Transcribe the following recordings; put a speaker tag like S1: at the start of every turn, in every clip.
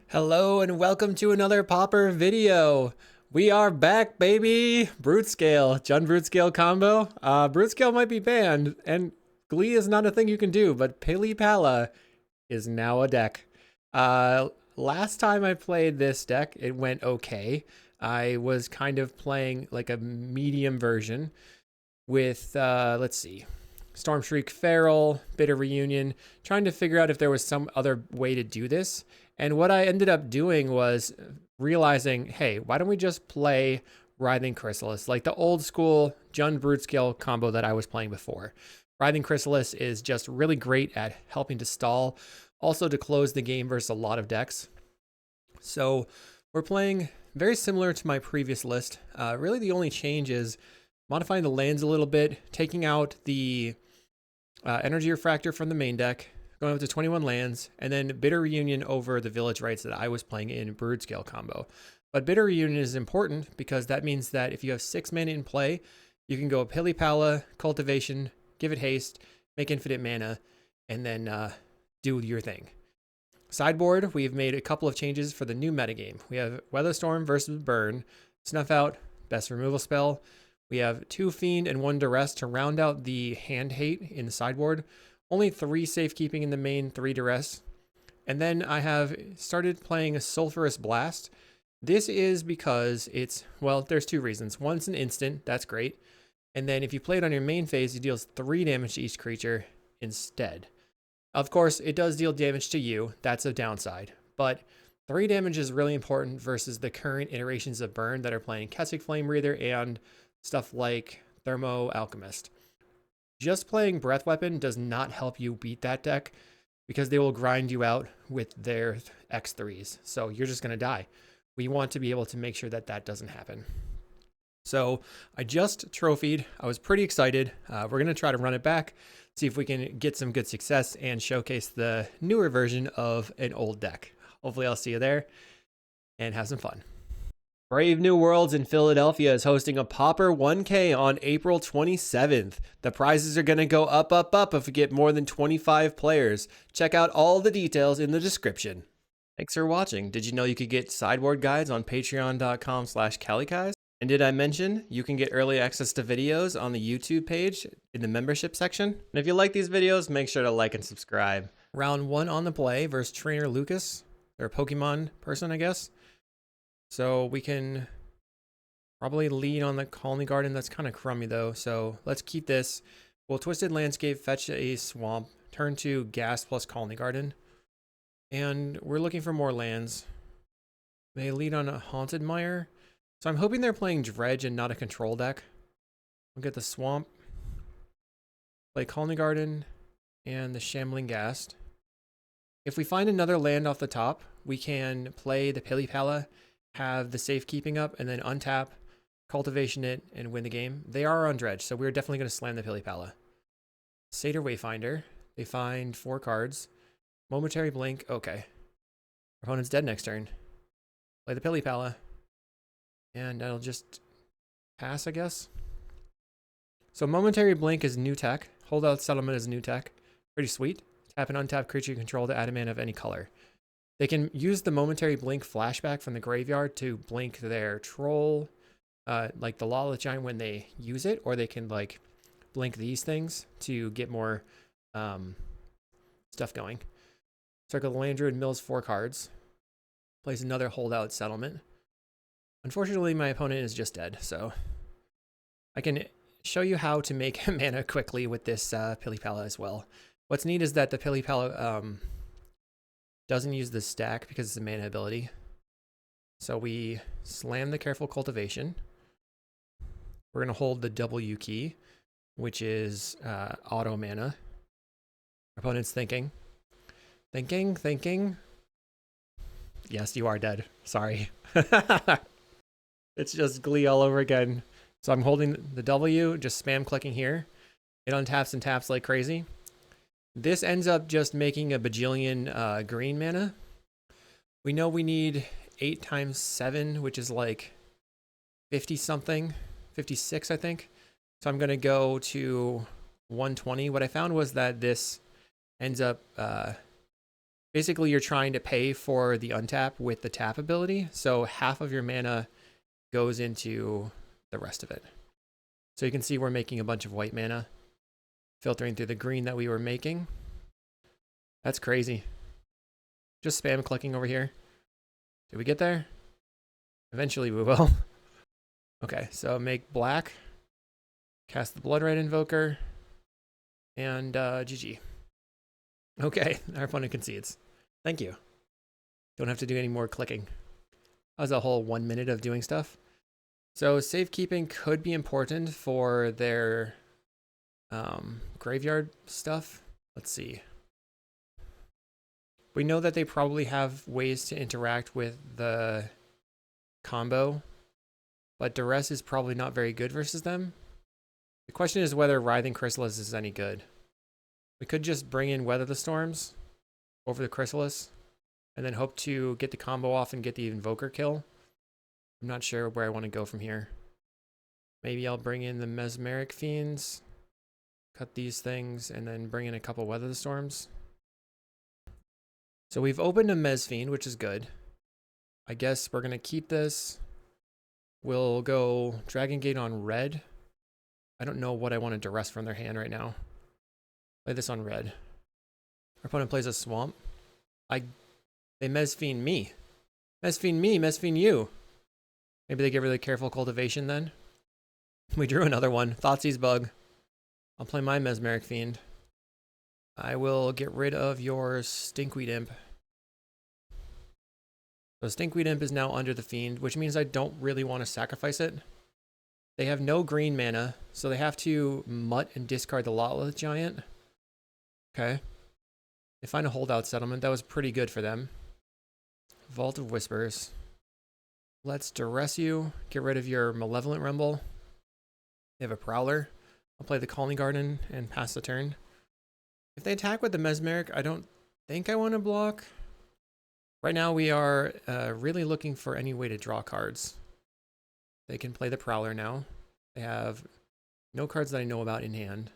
S1: Hello and welcome to another Pauper video. We are back, baby. Broodscale, Broodscale combo. Broodscale might be banned, and Glee is not a thing you can do, but Pili-Pala is now a deck. Last time I played this deck, it went okay. I was kind of playing like a medium version with, let's see, Stormshriek Feral, Bitter Reunion, trying to figure out if there was some other way to do this. And what I ended up doing was realizing, hey, why don't we just play Writhing Chrysalis, like the old school Broodscale combo that I was playing before. Writhing Chrysalis is just really great at helping to stall, also to close the game versus a lot of decks. So we're playing very similar to my previous list. Really the only change is modifying the lands a little bit, taking out the Energy Refractor from the main deck, going up to 21 lands, and then Bitter Reunion over the Village Rites that I was playing in Broodscale combo. But Bitter Reunion is important because that means that if you have 6 mana in play, you can go Pili-Pala, Cultivation, give it haste, make infinite mana, and then do your thing. Sideboard, we've made a couple of changes for the new metagame. We have Weatherstorm versus Burn, Snuff Out, best removal spell. We have 2 Fiend and 1 Duress to round out the hand hate in the sideboard. Only 3 safekeeping in the main, 3 Duress. And then I have started playing a Sulphurous Blast. This is because it's, well, there's 2 reasons. One, it's an instant, that's great. And then if you play it on your main phase, it deals 3 damage to each creature instead. Of course, it does deal damage to you, that's a downside. But 3 damage is really important versus the current iterations of Burn that are playing Kessig Flame Breather and stuff like Thermo Alchemist. Just playing Breath Weapon does not help you beat that deck because they will grind you out with their X3s. So you're just going to die. We want to be able to make sure that that doesn't happen. So I just trophied. I was pretty excited. We're going to try to run it back, see if we can get some good success and showcase the newer version of an old deck. Hopefully I'll see you there and have some fun. Brave New Worlds in Philadelphia is hosting a Pauper 1K on April 27th. The prizes are going to go up, up, up if we get more than 25 players. Check out all the details in the description. Thanks for watching. Did you know you could get sideboard guides on patreon.com/Kalikaiz? And did I mention you can get early access to videos on the YouTube page in the membership section? And if you like these videos, make sure to like and subscribe. Round 1 on the play versus Trainer Lucas. They're a Pokemon person, I guess. So we can probably lead on the Colony Garden. That's kind of crummy though. So let's keep this. We'll Twisted Landscape, fetch a Swamp, turn to Gas plus Colony Garden. And we're looking for more lands. They lead on a Haunted Mire. So I'm hoping they're playing Dredge and not a control deck. We'll get the Swamp, play Colony Garden, and the Shambling Ghast. If we find another land off the top, we can play the Pili-Pala, have the safekeeping up, and then untap, cultivation it, and win the game. They are on Dredge, so we're definitely going to slam the Pili-Pala. Satyr Wayfinder. They find 4 cards. Momentary Blink. Okay. Opponent's dead next turn. Play the Pili-Pala. And that'll just pass, I guess. So Momentary Blink is new tech. Holdout Settlement is new tech. Pretty sweet. Tap an untapped creature you control to add a mana of any color. They can use the Momentary Blink flashback from the graveyard to blink their troll, like the Lawless Giant when they use it, or they can like blink these things to get more stuff going. Circle the Land Druid, mills 4 cards. Plays another Holdout Settlement. Unfortunately, my opponent is just dead, so I can show you how to make mana quickly with this Pili-Pala as well. What's neat is that the Pili-Pala doesn't use the stack because it's a mana ability. So we slam the Careful Cultivation. We're going to hold the W key, which is auto mana. Our opponent's thinking. Thinking. Yes, you are dead. Sorry. It's just Glee all over again. So I'm holding the W, just spam clicking here. It untaps and taps like crazy. This ends up just making a bajillion green mana. We know we need 8 times 7, which is like 50 something, 56 I think. So I'm going to go to 120. What I found was that this ends up Basically, you're trying to pay for the untap with the tap ability, so half of your mana goes into the rest of it. So you can see we're making a bunch of white mana, filtering through the green that we were making. That's crazy. Just spam clicking over here. Did we get there? Eventually we will. Okay, so make black, cast the Bloodrite Invoker, and GG. Okay, our opponent concedes. Thank you. Don't have to do any more clicking. That was a whole 1 minute of doing stuff. So safekeeping could be important for their graveyard stuff. Let's see. We know that they probably have ways to interact with the combo, but Duress is probably not very good versus them. The question is whether Writhing Chrysalis is any good. We could just bring in Weather the Storms over the Chrysalis and then hope to get the combo off and get the Invoker kill. I'm not sure where I want to go from here. Maybe I'll bring in the Mesmeric Fiends, cut these things, and then bring in a couple Weather the Storms. So we've opened a Mez Fiend, which is good. I guess we're going to keep this. We'll go Dragon Gate on red. I don't know what I want to Duress from their hand right now. Play this on red. Our opponent plays a Swamp. They Mez Fiend me. Mez Fiend me, Mez Fiend you. Maybe they get really careful cultivation then. We drew another one. Thoughtseize Bug. I'll play my Mesmeric Fiend. I will get rid of your Stinkweed Imp. So Stinkweed Imp is now under the Fiend, which means I don't really want to sacrifice it. They have no green mana, so they have to mutt and discard the Lotleth Giant. Okay. They find a holdout settlement. That was pretty good for them. Vault of Whispers. Let's Duress you. Get rid of your Malevolent Rumble. They have a Prowler. I'll play the Calling Garden and pass the turn. If they attack with the Mesmeric, I don't think I want to block. Right now we are really looking for any way to draw cards. They can play the Prowler now. They have no cards that I know about in hand.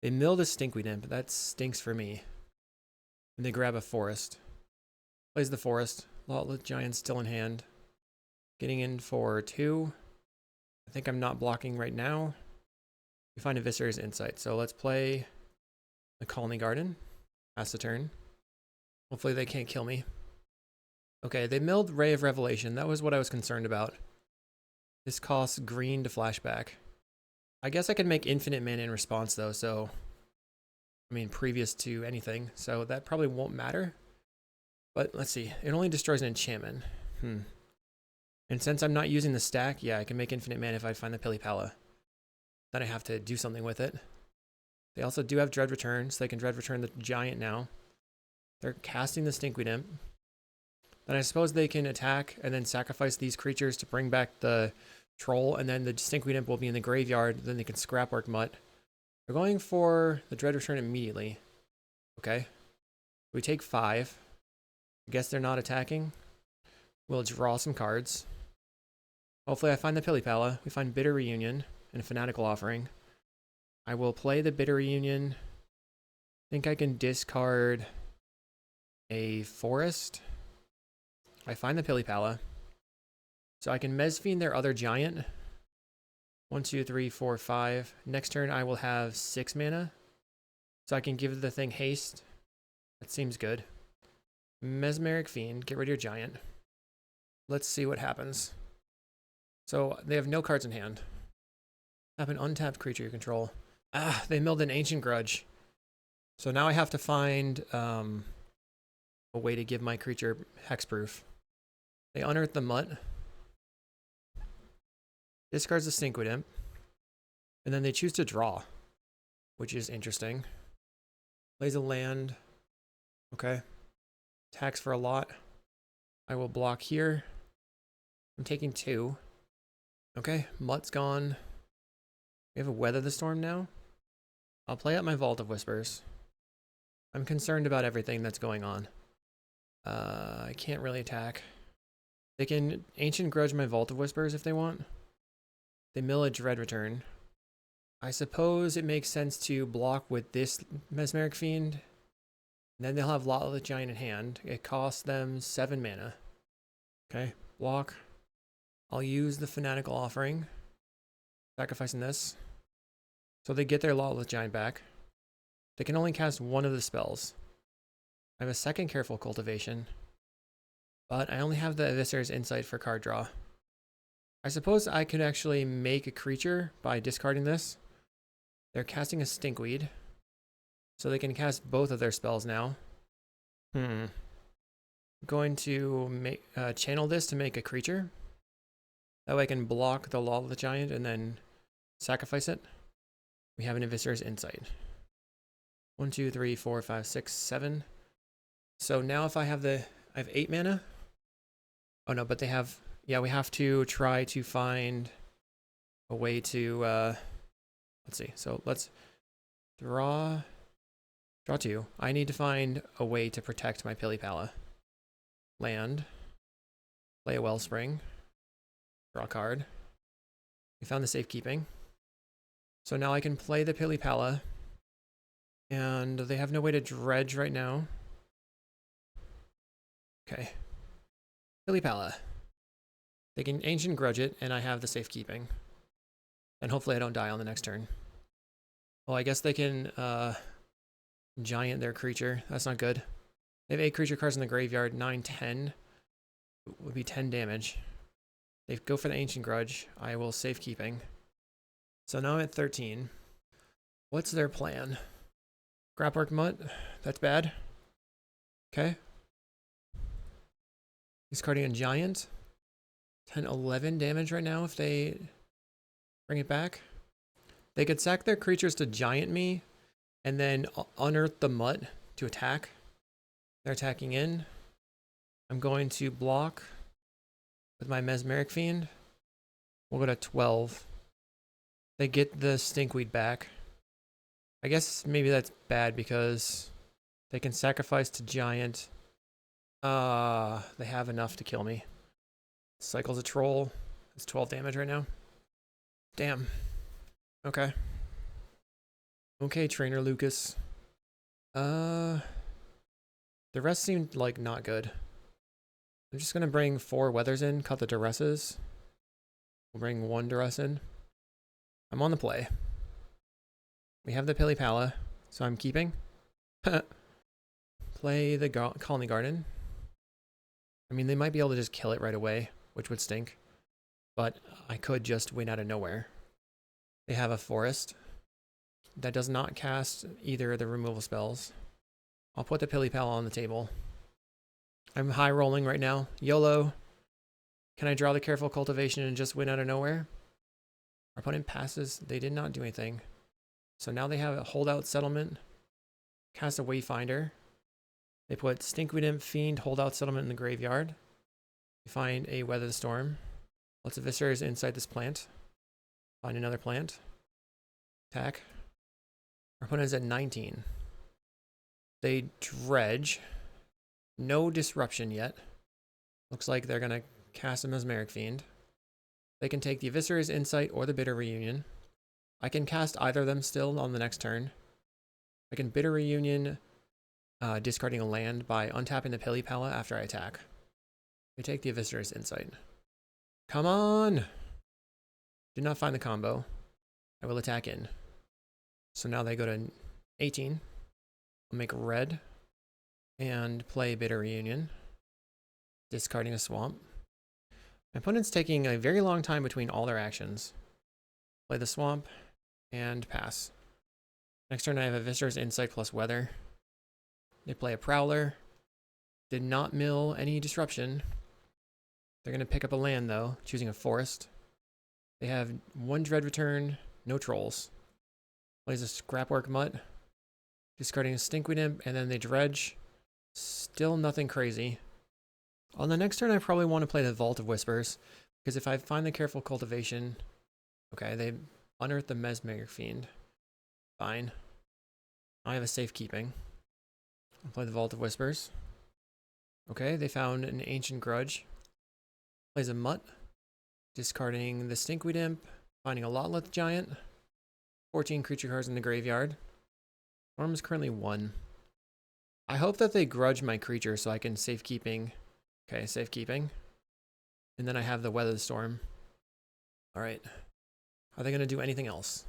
S1: They milled a Stinkweed Imp. That stinks for me. And they grab a Forest. Plays the Forest. Lotleth Giant still in hand. Getting in for 2. I think I'm not blocking right now. We find Eviscerator's Insight. So let's play the Colony Garden. Pass the turn. Hopefully they can't kill me. Okay, they milled Ray of Revelation. That was what I was concerned about. This costs green to flashback. I guess I could make infinite mana in response though, so... I mean, previous to anything, so that probably won't matter. But let's see. It only destroys an enchantment. And since I'm not using the stack, yeah, I can make infinite mana if I find the Pili-Pala. Then I have to do something with it. They also do have Dread Return, so they can Dread Return the Giant now. They're casting the Stinkweed Imp. Then I suppose they can attack and then sacrifice these creatures to bring back the Troll, and then the Stinkweed Imp will be in the graveyard, then they can Scrapwork Mutt. They're going for the Dread Return immediately. Okay. We take 5. I guess they're not attacking. We'll draw some cards. Hopefully I find the Pili-Pala. We find Bitter Reunion and a Fanatical Offering. I will play the Bitter Reunion. I think I can discard a Forest. I find the Pili-Pala. So I can Mez Fiend their other Giant. 1, 2, 3, 4, 5. Next turn I will have 6 mana. So I can give the thing haste. That seems good. Mesmeric Fiend. Get rid of your Giant. Let's see what happens. So they have no cards in hand. Have an untapped creature you control. Ah, they milled an Ancient Grudge. So now I have to find a way to give my creature hexproof. They unearth the Mutt. Discards the Stinkweed Imp. And then they choose to draw, which is interesting. Plays a land. Okay. Attacks for a lot. I will block here. I'm taking 2. Okay, Mutt's gone. We have a Weather the Storm now. I'll play out my Vault of Whispers. I'm concerned about everything that's going on. I can't really attack. They can Ancient Grudge my Vault of Whispers if they want. They mill a Dread Return. I suppose it makes sense to block with this Mesmeric Fiend. And then they'll have Lotleth Giant in hand. It costs them 7 mana. Okay, block. I'll use the Fanatical Offering. Sacrificing this. So they get their Lotleth Giant back. They can only cast one of the spells. I have a second Careful Cultivation. But I only have the Eviscer's Insight for card draw. I suppose I could actually make a creature by discarding this. They're casting a Stinkweed. So they can cast both of their spells now. I'm going to make channel this to make a creature. That way I can block the Lotleth Giant and then sacrifice it. We have an Eviscer's Insight. 1, 2, 3, 4, 5, 6, 7. So now if I have I have 8 mana. Oh no, but they have, yeah, we have to try to find a way to, let's see. So let's draw 2. I need to find a way to protect my Pili-Pala. Land. Play a Wellspring. Draw a card. We found the safekeeping. So now I can play the Pili-Pala. And they have no way to dredge right now. Okay. Pili-Pala. They can Ancient Grudge it, and I have the safekeeping. And hopefully I don't die on the next turn. Well, I guess they can, giant their creature. That's not good. They have 8 creature cards in the graveyard. 9, 10 would be 10 damage. They go for the Ancient Grudge. I will safekeeping. So now I'm at 13. What's their plan? Scrapwork Mutt. That's bad. Okay. Discarding a giant. 10, 11 damage right now if they bring it back. They could sack their creatures to giant me and then unearth the Mutt to attack. They're attacking in. I'm going to block with my Mesmeric Fiend. We'll go to 12. They get the Stinkweed back. I guess maybe that's bad because they can sacrifice to giant. They have enough to kill me. Cycles a troll. It's 12 damage right now. Damn. Okay. Okay, Trainer Lucas. The rest seemed like not good. I'm just gonna bring 4 weathers in, cut the duresses. We'll bring 1 duress in. I'm on the play. We have the Pili-Pala, so I'm keeping. Play the Colony Garden. I mean, they might be able to just kill it right away, which would stink. But I could just win out of nowhere. They have a Forest that does not cast either of the removal spells. I'll put the Pili-Pala on the table. I'm high rolling right now. YOLO. Can I draw the Careful Cultivation and just win out of nowhere? Our opponent passes. They did not do anything. So now they have a Holdout Settlement. Cast a Wayfinder. They put Stinkweed Imp, Fiend, Holdout Settlement in the graveyard. We find a Weather the Storm. Let's Eviscer's inside this plant. Find another plant. Attack. Our opponent is at 19. They dredge. No disruption yet. Looks like they're going to cast a Mesmeric Fiend. They can take the Eviscer's Insight or the Bitter Reunion. I can cast either of them still on the next turn. I can Bitter Reunion, discarding a land by untapping the Pili-Pala after I attack. We take the Eviscer's Insight. Come on! Did not find the combo. I will attack in. So now they go to 18. I'll make red and play Bitter Reunion, discarding a swamp. My opponent's taking a very long time between all their actions. Play the swamp and pass. Next turn I have a Eviscer's Insight plus Weather. They play a Prowler. Did not mill any disruption. They're going to pick up a land though, choosing a Forest. They have 1 Dread Return, no trolls. Plays a Scrapwork Mutt, discarding a Stinkweed Imp, and then they dredge. Still nothing crazy. On the next turn, I probably want to play the Vault of Whispers, because if I find the Careful Cultivation, okay, they unearth the Mesmeric Fiend. Fine. I have a safekeeping. I'll play the Vault of Whispers. Okay, they found an Ancient Grudge. Plays a Mutt, discarding the Stinkweed Imp, finding a Lotleth Giant. 14 creature cards in the graveyard. Storm is currently 1. I hope that they grudge my creature so I can safekeeping. Okay, safekeeping. And then I have the Weather Storm. All right. Are they going to do anything else?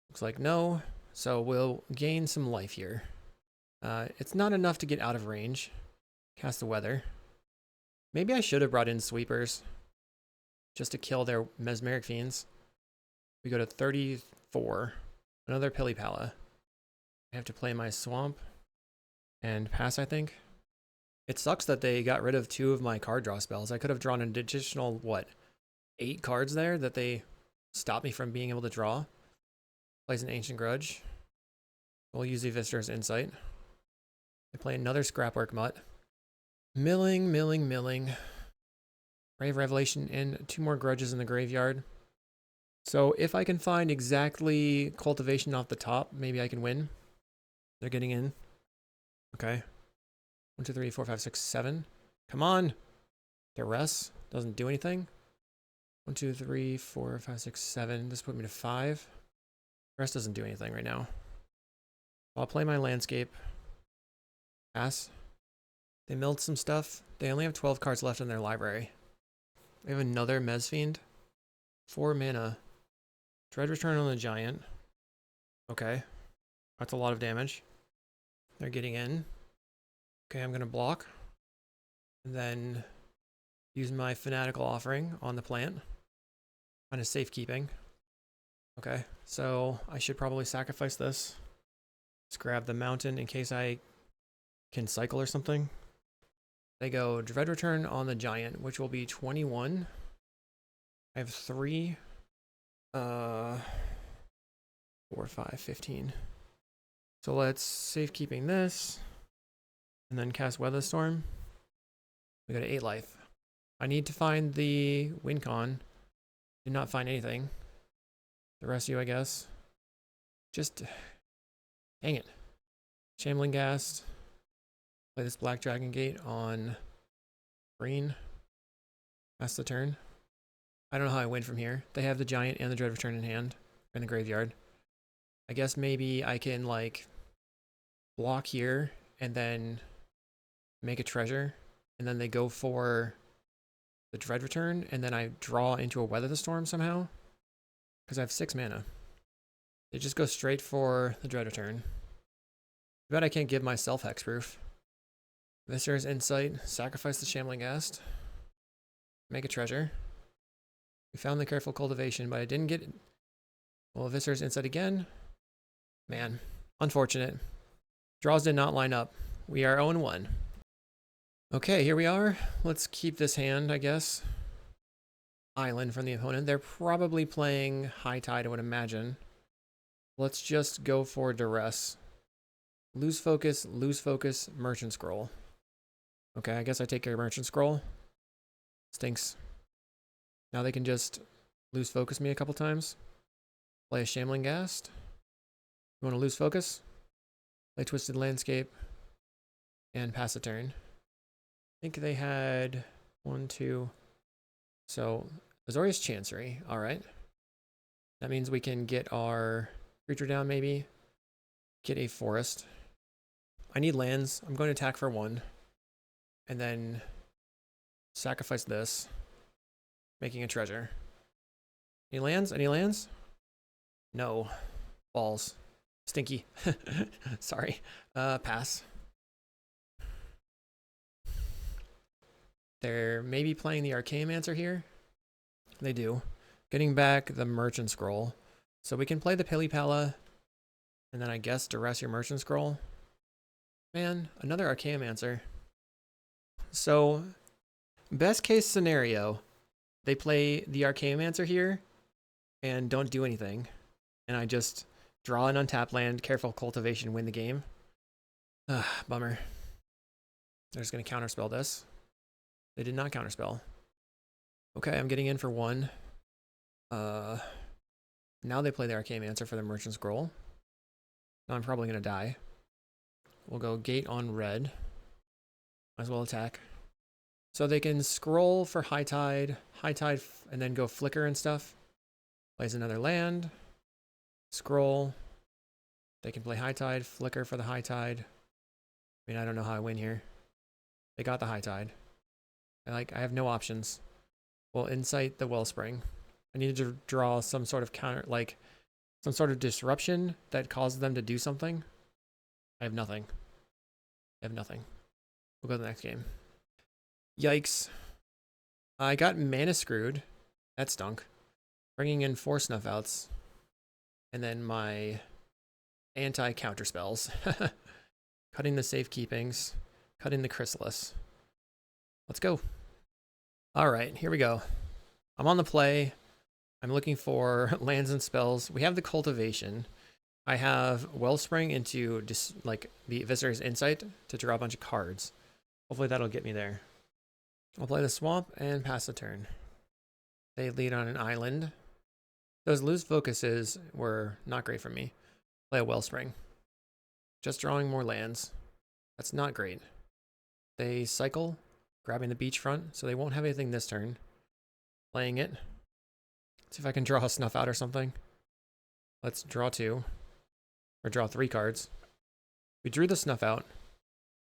S1: Looks like no. So we'll gain some life here. It's not enough to get out of range. Cast the Weather. Maybe I should have brought in Sweepers just to kill their Mesmeric Fiends. We go to 34. Another Pili-Pala. I have to play my Swamp and pass, I think. It sucks that they got rid of 2 of my card draw spells. I could have drawn an additional, what, 8 cards there that they stopped me from being able to draw. Plays an Ancient Grudge. We'll use the Visitor's Insight. They play another Scrapwork Mutt. Milling, milling, milling. Grave Revelation and 2 more Grudges in the graveyard. So if I can find exactly Cultivation off the top, maybe I can win. They're getting in. Okay. 1, 2, 3, 4, 5, 6, 7. Come on. Duress doesn't do anything. 1, 2, 3, 4, 5, 6, 7. This put me to 5. Duress doesn't do anything right now. I'll play my Landscape. Pass. They milled some stuff. They only have 12 cards left in their library. We have another Mez Fiend. 4 mana. Dread Return on the Giant. Okay. That's a lot of damage. They're getting in. Okay, I'm going to block. And then use my Fanatical Offering on the plant. Kind of safekeeping. Okay, so I should probably sacrifice this. Let's grab the mountain in case I can cycle or something. They go Dread Return on the Giant, which will be 21. I have 3. 4, 5, 15. So let's safekeeping this. And then cast Weather Storm. We got 8 life. I need to find the win con. Did not find anything. The rest of you, I guess. Just dang it. Shambling Ghast. Play this Black Dragon Gate on green. Pass the turn. I don't know how I win from here. They have the Giant and the Dread Return in hand. In the graveyard. I guess maybe I can like block here and then make a treasure. And then they go for the Dread Return. And then I draw into a Weather the Storm somehow. Because I have 6 mana. They just go straight for the Dread Return. I bet I can't give myself Hexproof. Visitor's Insight. Sacrifice the Shambling Ghast. Make a treasure. We found the Careful Cultivation, but I didn't get it. Well, Visitor's Insight again. Man, unfortunate. Draws did not line up. We are 0-1. Okay, here we are. Let's keep this hand, I guess. Island from the opponent. They're probably playing High Tide, I would imagine. Let's just go for Duress. Lose focus, Merchant Scroll. Okay, I guess I take your Merchant Scroll. Stinks. Now they can just lose focus me a couple times. Play a Shambling Ghast. You want to lose focus? Play Twisted Landscape. And pass a turn. I think they had 1, 2. So, Azorius Chancery. Alright. That means we can get our creature down maybe. Get a forest. I need lands. I'm going to attack for 1. And then sacrifice this. Making a treasure. Any lands? Any lands? No. Balls. Stinky. Sorry. Pass. They're maybe playing the Archaeomancer here. They do. Getting back the Merchant Scroll. So we can play the Pili-Pala. And then I guess Duress your Merchant Scroll. Man, another Archaeomancer. So, best case scenario, they play the Archaeomancer here and don't do anything. And I just draw an untapped land, Careful Cultivation, win the game. Bummer. They're just going to counterspell this. They did not counterspell. Okay, I'm getting in for 1. Now they play the Archaeomancer for the Merchant Scroll. Now I'm probably going to die. We'll go Gate on red. Might as well attack. So they can scroll for High Tide, and then go Flicker and stuff. Plays another land. Scroll. They can play High Tide, Flicker for the High Tide. I mean, I don't know how I win here. They got the high tide. I have no options. We'll Insight the Wellspring. I need to draw some sort of counter, like some sort of disruption that causes them to do something. I have nothing. I have nothing. We'll go to the next game. Yikes. I got mana screwed. That stunk. Bringing in 4 snuff outs. And then my anti-counter spells. Cutting the safekeepings. Cutting the Chrysalis. Let's go. Alright, here we go. I'm on the play. I'm looking for lands and spells. We have the cultivation. I have Wellspring into just like the Eviscer's Insight to draw a bunch of cards. Hopefully that'll get me there. I'll play the swamp and pass the turn. They lead on an island. Those loose focuses were not great for me. Play a Wellspring. Just drawing more lands. That's not great. They cycle, grabbing the beachfront, so they won't have anything this turn. Playing it. See if I can draw a snuff out or something. Let's draw 2. Or draw 3 cards. We drew the snuff out.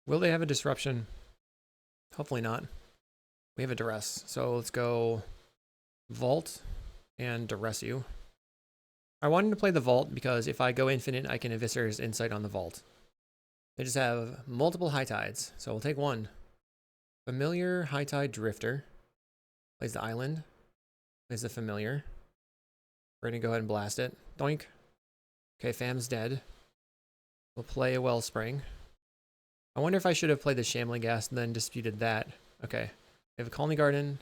S1: Will they have a disruption? Hopefully not. We have a duress. So let's go Vault and duress you. I wanted to play the Vault because if I go infinite, I can Eviscer's Insight on the Vault. They just have multiple high tides. So we'll take 1. Familiar High Tide Drifter. Plays the island. Plays the familiar. We're going to go ahead and blast it. Doink. Okay, Fam's dead. We'll play a Wellspring. I wonder if I should have played the Shambling Ghast and then disputed that. Okay. We have a Colony Garden.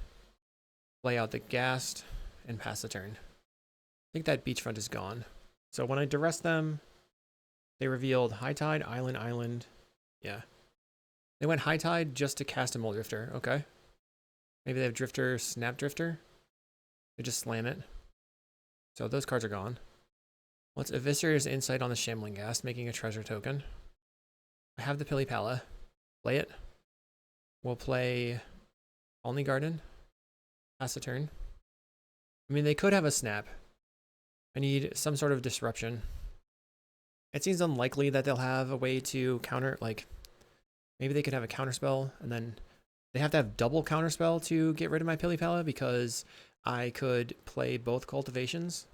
S1: Play out the Ghast and pass the turn. I think that beachfront is gone. So when I duress them, they revealed High Tide, Island, Island. Yeah. They went High Tide just to cast a Muldrifter. Okay. Maybe they have Drifter, Snap Drifter. They just slam it. So those cards are gone. Let's Eviscer's Insight on the Shambling Ghast, making a treasure token. I have the Pili-Pala. Play it. We'll play Colony Garden. Pass the turn. I mean, they could have a snap. I need some sort of disruption. It seems unlikely that they'll have a way to counter, like, maybe they could have a counterspell, and then they have to have double counterspell to get rid of my Pili-Pala, because I could play both cultivations.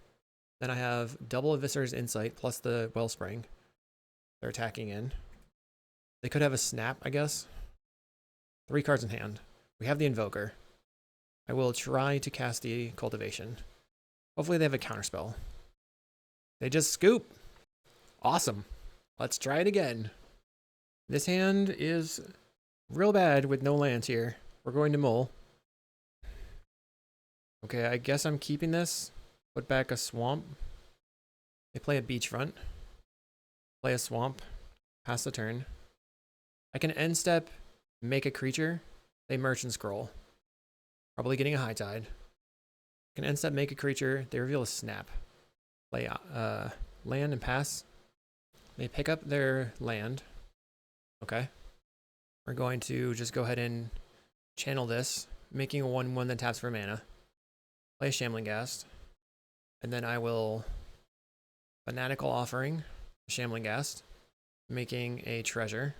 S1: Then I have double Eviscer's Insight plus the Wellspring. They're attacking in. They could have a snap, I guess. 3 cards in hand. We have the Invoker. I will try to cast the cultivation. Hopefully they have a counterspell. They just scoop. Awesome. Let's try it again. This hand is real bad with no lands here. We're going to mull. Okay, I guess I'm keeping this. Put back a swamp. They play a beachfront. Play a swamp. Pass the turn. I can end step, make a creature. They Merchant Scroll. Probably getting a high tide. I can end step, make a creature. They reveal a snap. Play land and pass. They pick up their land. Okay. We're going to just go ahead and channel this, making a 1/1 that taps for mana. Play a Shambling Ghast. And then I will Fanatical Offering, Shambling Ghast, making a treasure.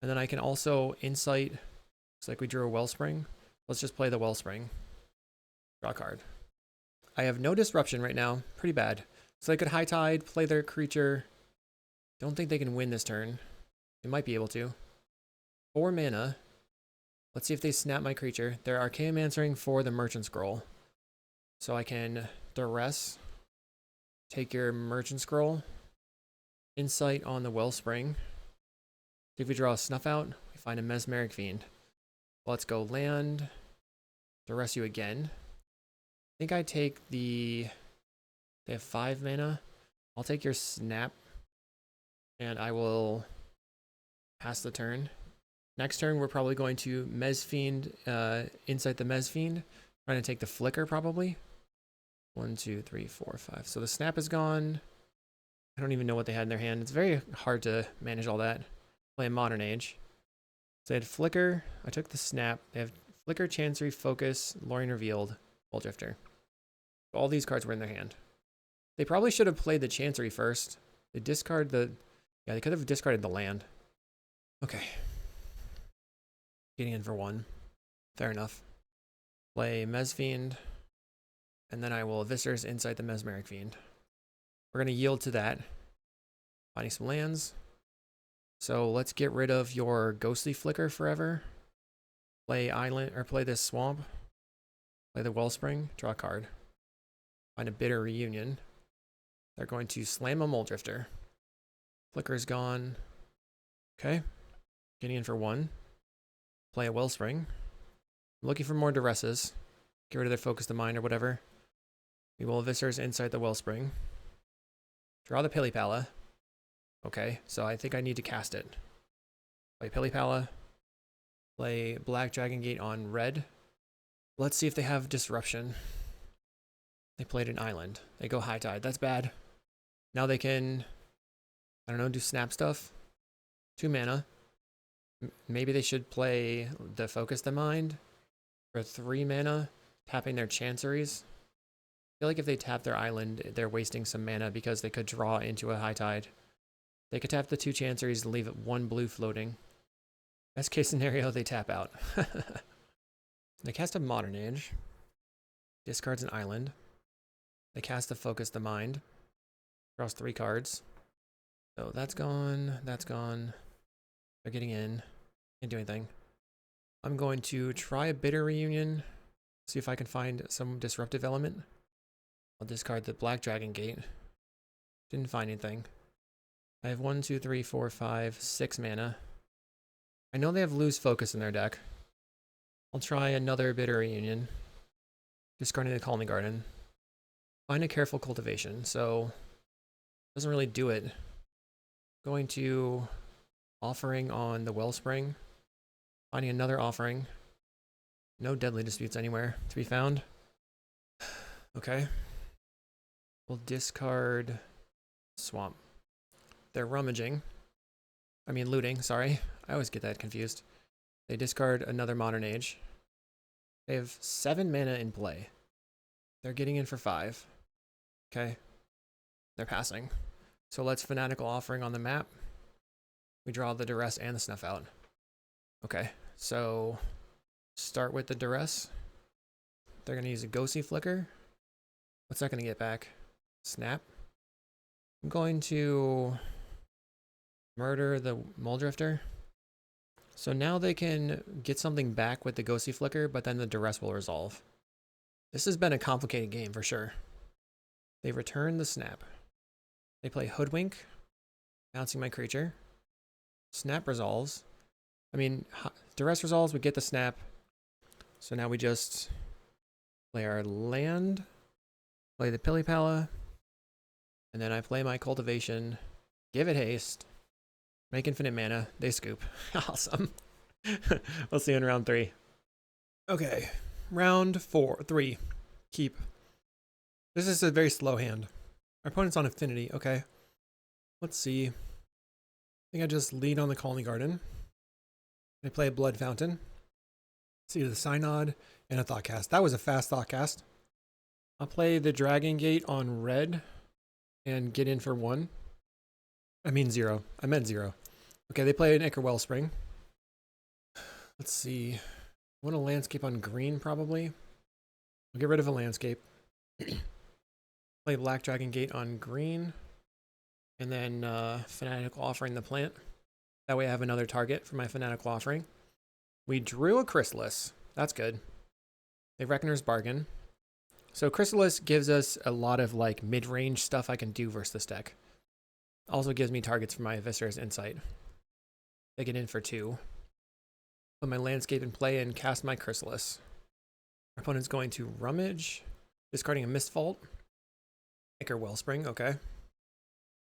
S1: And then I can also Insight. Looks like we drew a Wellspring. Let's just play the Wellspring. Draw a card. I have no disruption right now. Pretty bad. So I could High Tide, play their creature. Don't think they can win this turn. They might be able to. 4 mana. Let's see if they snap my creature. They're Archaeum Answering for the Merchant Scroll. So I can duress. Take your Merchant Scroll. Insight on the Wellspring. See if we draw a Snuff Out. We find a Mesmeric Fiend. Let's go land. Duress you again. I think I take the... They have 5 mana. I'll take your Snap. And I will pass the turn. Next turn, we're probably going to Mez Fiend, Insight the Mez Fiend. Trying to take the Flicker, probably. 1, 2, 3, 4, 5. So the Snap is gone. I don't even know what they had in their hand. It's very hard to manage all that. Play a Modern Age. So they had Flicker. I took the Snap. They have Flicker, Chancery, Focus, Lorien Revealed, Muldrifter. All these cards were in their hand. They probably should have played the Chancery first. They discard the... Yeah, they could have discarded the land. Okay. Getting in for 1. Fair enough. Play Mesfiend. And then I will Viscer's Insight the Mesmeric Fiend. We're going to yield to that. Finding some lands. So let's get rid of your Ghostly Flicker forever. Play Island, or play this Swamp. Play the Wellspring. Draw a card. Find a Bitter Reunion. They're going to slam a Muldrifter. Flicker's gone. Okay. Getting in for 1. Play a Wellspring. I'm looking for more Duresses. Get rid of their Focus the Mind or whatever. We will Viscer's Insight the Wellspring. Draw the Pili-Pala. Okay, so I think I need to cast it. Play Pili-Pala. Play Black Dragon Gate on red. Let's see if they have Disruption. They played an Island. They go High Tide. That's bad. Now they can, I don't know, do snap stuff. 2 mana. Maybe they should play the Focus the Mind for 3 mana, tapping their Chanceries. I feel like if they tap their Island, they're wasting some mana because they could draw into a High Tide. They could tap the 2 Chanceries to leave 1 blue floating. Best case scenario, they tap out. They cast a Modern Age. Discards an Island. They cast a Focus the Mind. Draws 3 cards. So that's gone. That's gone. They're getting in. Can't do anything. I'm going to try a Bitter Reunion. See if I can find some disruptive element. I'll discard the Black Dragon Gate. Didn't find anything. I have 1, 2, 3, 4, 5, 6 mana. I know they have Lose Focus in their deck. I'll try another Bitter Reunion. Discarding the Colony Garden. Find a Careful Cultivation, so doesn't really do it. Going to Offering on the Wellspring. Finding another Offering. No Deadly Disputes anywhere to be found. Okay. We'll discard Swamp. They're rummaging. I mean looting, sorry. I always get that confused. They discard another Modern Age. They have 7 mana in play. They're getting in for 5. Okay. They're passing. So let's Fanatical Offering on the map. We draw the Duress and the Snuff out. Okay, so start with the Duress. They're going to use a Ghostly Flicker. What's that going to get back? Snap. I'm going to murder the Muldrifter. So now they can get something back with the Ghostly Flicker, but then the Duress will resolve. This has been a complicated game for sure. They return the Snap. They play Hoodwink, bouncing my creature. Snap resolves. I mean, Duress resolves, we get the Snap. So now we just play our land, play the Pili-Pala, and then I play my Cultivation, give it haste, make infinite mana, they scoop. Awesome. We'll see you in round 3. Okay, round 3. Keep. This is a very slow hand. Our opponent's on Affinity, okay. Let's see. I think I just lead on the Colony Garden. I play a Blood Fountain. See the Synod and a Thoughtcast. That was a fast Thoughtcast. I'll play the Dragon Gate on red and get in for 1. I mean 0. I meant 0. Okay, they play an Ichor Wellspring. Let's see. I want a landscape on green, probably. I'll get rid of a landscape. Play Black Dragon Gate on green. And then Fanatical Offering the plant. That way I have another target for my Fanatical Offering. We drew a Chrysalis. That's good. A Reckoner's Bargain. So Chrysalis gives us a lot of like mid-range stuff I can do versus this deck. Also gives me targets for my Viscer's Insight. Take it in for 2. Put my landscape in play and cast my Chrysalis. Our opponent's going to rummage, discarding a Mistvault. Ichor Wellspring, okay.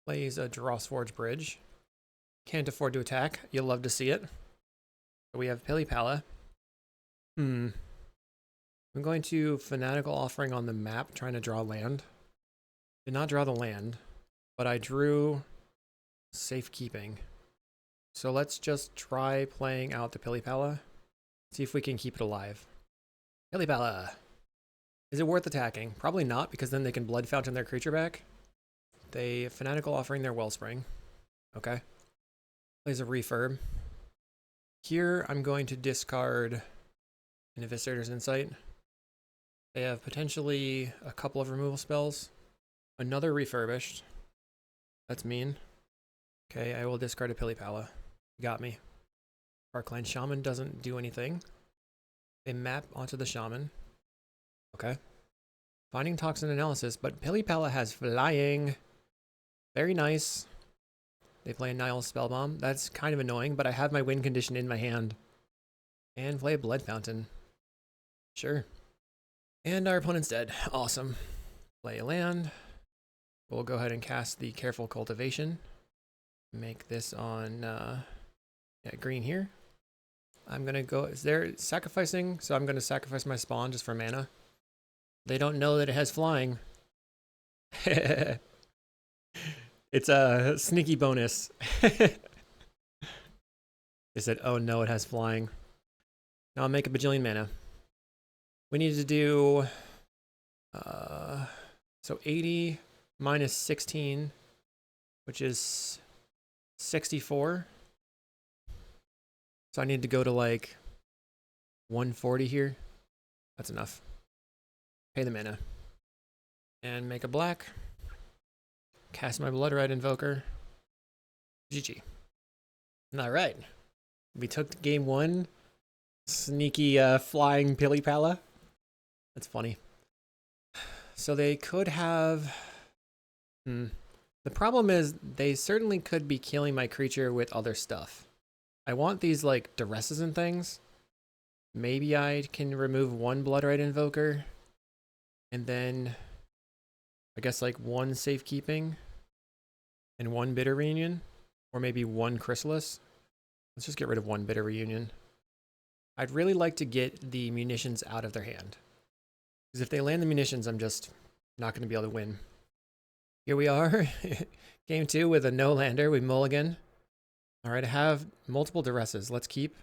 S1: Plays a Drossforge Bridge. Can't afford to attack. You'll love to see it. So we have Pili-Pala. I'm going to Fanatical Offering on the map, trying to draw land. Did not draw the land, but I drew Safekeeping. So let's just try playing out the Pili-Pala. See if we can keep it alive. Pili-Pala. Is it worth attacking? Probably not, because then they can Blood Fountain their creature back. They Fanatical Offering their Wellspring. Okay. Plays a Refurb. Here, I'm going to discard an Eviscerator's Insight. They have potentially a couple of removal spells. Another Refurbished. That's mean. Okay, I will discard a Pili-Pala. Got me. Parkland Shaman doesn't do anything. They map onto the Shaman. Okay. Finding Toxin Analysis, but Pili-Pala has Flying. Very nice. They play a Nihil Spellbomb. That's kind of annoying, but I have my win condition in my hand. And play a Blood Fountain. Sure. And our opponent's dead. Awesome. Play a land. We'll go ahead and cast the Careful Cultivation. Make this on green here. I'm going to go... They're sacrificing, so I'm going to sacrifice my spawn just for mana. They don't know that it has flying. It's a sneaky bonus. They said, oh no, it has flying. Now I'll make a bajillion mana. We need to do... so 80 minus 16, which is 64. So I need to go to like 140 here. That's enough. Pay the mana. And make a black. Cast my Bloodrite Invoker. GG. Alright. We took game one. Sneaky flying Pili-Pala. That's funny. So they could have... The problem is they certainly could be killing my creature with other stuff. I want these like duresses and things. Maybe I can remove one Bloodrite Invoker. And then I guess like one Safekeeping and one Bitter Reunion. Or maybe one Chrysalis. Let's just get rid of one Bitter Reunion. I'd really like to get the munitions out of their hand. Because if they land the munitions, I'm just not going to be able to win. Here we are. Game 2 with a no-lander. We mulligan. Alright, I have multiple duresses. Let's keep.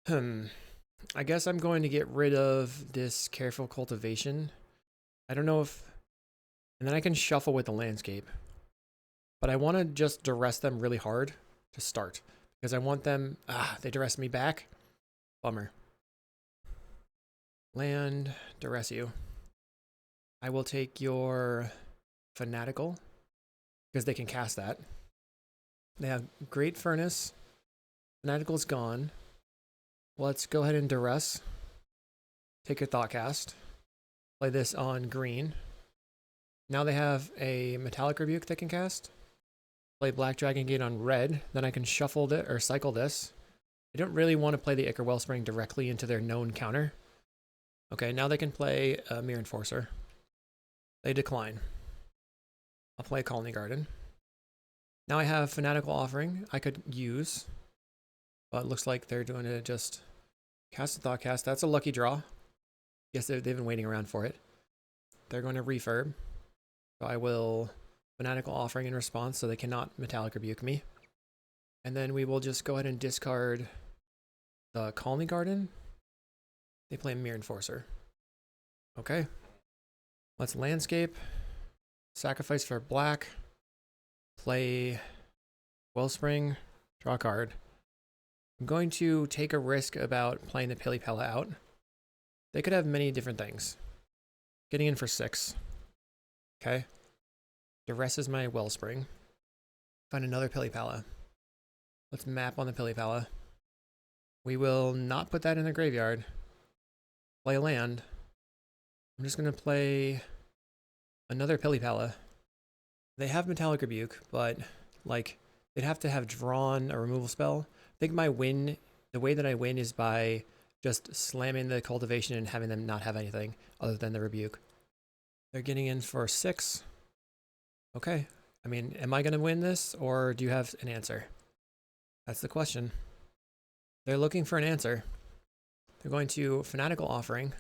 S1: I guess I'm going to get rid of this Careful Cultivation. I don't know if... And then I can shuffle with the landscape. But I want to just duress them really hard to start. Because I want them... they duress me back. Bummer. Land, duress you. I will take your Fanatical. Because they can cast that. They have Great Furnace. Fanatical's gone. Let's go ahead and duress. Take your Thoughtcast. Play this on green. Now they have a Metallic Rebuke they can cast. Play Black Dragon Gate on red. Then I can shuffle it or cycle this. I don't really want to play the Ichor Wellspring directly into their known counter. Okay, now they can play a Mirror Enforcer. They decline. I'll play Colony Garden. Now I have Fanatical Offering I could use. But it looks like they're doing it just cast a Thoughtcast. That's a lucky draw. Yes, they've been waiting around for it. They're going to refurb. So I will Fanatical Offering in response so they cannot Metallic Rebuke me. And then we will just go ahead and discard the Colony Garden. They play Mirror Enforcer. Okay. Let's landscape. Sacrifice for black. Play Wellspring. Draw a card. I'm going to take a risk about playing the Pili-Pala out. They could have many different things. Getting in for 6. Okay. Duresses my Wellspring. Find another Pili-Pala. Let's map on the Pili-Pala. We will not put that in the graveyard. Play a land. I'm just going to play another Pili-Pala. They have Metallic Rebuke, but like they'd have to have drawn a removal spell. I think my win, the way that I win is by just slamming the Cultivation and having them not have anything other than the Rebuke. They're getting in for 6. Okay. I mean, am I going to win this or do you have an answer? That's the question. They're looking for an answer. They're going to Fanatical Offering.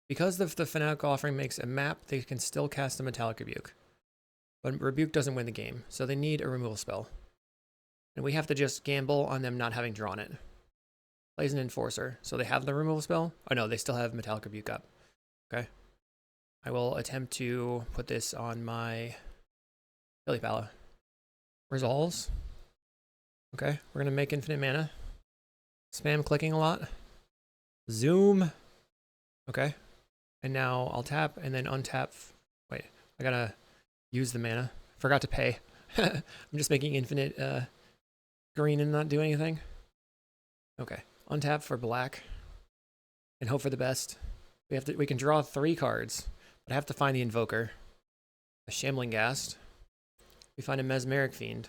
S1: Because the Fanatical Offering makes a map, they can still cast a Metallic Rebuke. But Rebuke doesn't win the game, so they need a removal spell. And we have to just gamble on them not having drawn it. Plays an Enforcer, so they have the removal spell. Oh no, they still have Metallic Rebuke up. Okay. I will attempt to put this on my Pili-Pala. Resolves. Okay, we're going to make infinite mana. Spam clicking a lot. Zoom. Okay. And now I'll tap and then untap. Wait, I gotta use the mana. Forgot to pay. I'm just making infinite green and not doing anything. Okay. Untap for black. And hope for the best. We can draw 3 cards. But I have to find the Invoker. A Shambling Ghast. We find a Mesmeric Fiend.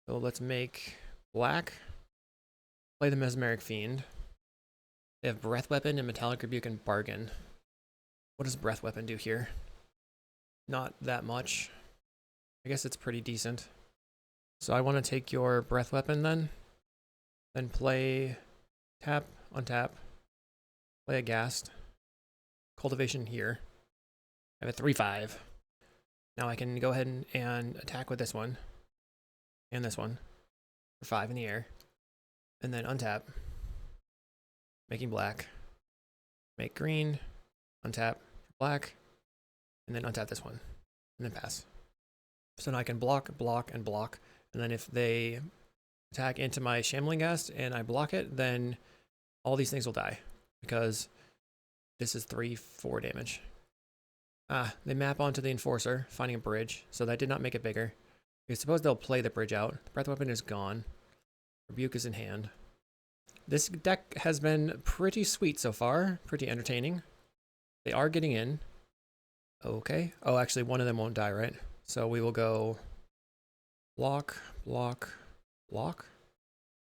S1: So let's make black. Play the Mesmeric Fiend. They have Breath Weapon and Metallic Rebuke and Bargain. What does Breath Weapon do here? Not that much. I guess it's pretty decent. So I want to take your Breath Weapon then. Then play tap, untap. Play a Ghast. Cultivation here. I have a 3/5. Now I can go ahead and attack with this one. And this one. For 5 in the air. And then untap. Making black. Make green. Untap for black. And then untap this one. And then pass. So now I can block, block, and block. And then if they attack into my Shambling Ghast and I block it, then all these things will die. Because this is 3/4 damage. They map onto the Enforcer, finding a bridge. So that did not make it bigger. I suppose they'll play the bridge out. The Breath Weapon is gone. Rebuke is in hand. This deck has been pretty sweet so far. Pretty entertaining. They are getting in. Okay. Oh, actually, one of them won't die, right? So we will go block, block, block.